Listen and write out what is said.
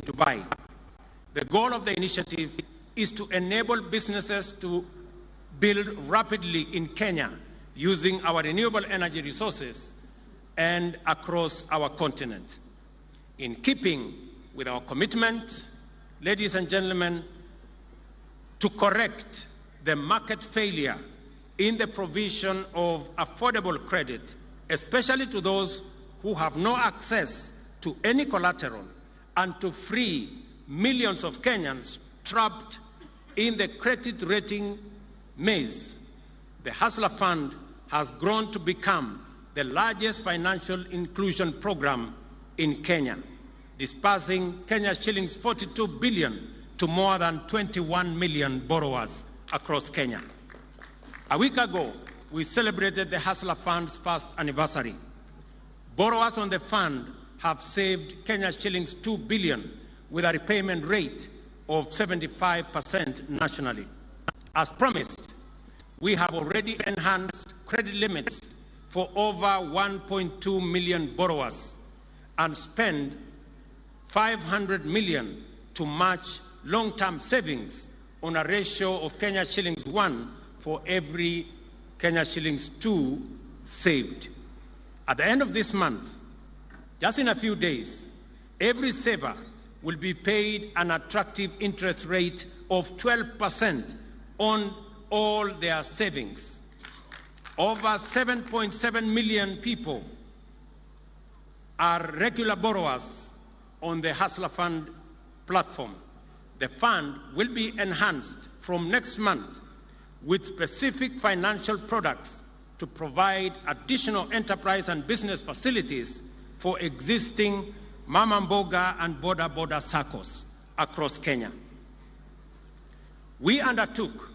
Dubai. The goal of the initiative is to enable businesses to build rapidly in Kenya using our renewable energy resources and across our continent. In keeping with our commitment, ladies and gentlemen, to correct the market failure in the provision of affordable credit, especially to those who have no access to any collateral, and to free millions of Kenyans trapped in the credit rating maze, the Hasla Fund has grown to become the largest financial inclusion program in Kenya, dispersing Kenya's shillings 42 billion to more than 21 million borrowers across Kenya. A week ago, we celebrated the Hasla Fund's first anniversary. Borrowers on the fund have saved Kenya's shillings 2 billion with a repayment rate of 75% nationally. As promised, we have already enhanced credit limits for over 1.2 million borrowers and spent 500 million to match long-term savings on a ratio of Kenya shillings 1 for every Kenya shillings 2 saved. At the end of this month, just in a few days, every saver will be paid an attractive interest rate of 12% on all their savings. Over 7.7 million people are regular borrowers on the Hasla Fund platform. The fund will be enhanced from next month with specific financial products to provide additional enterprise and business facilities for existing Mama Mboga and border SACCOs across Kenya. We undertook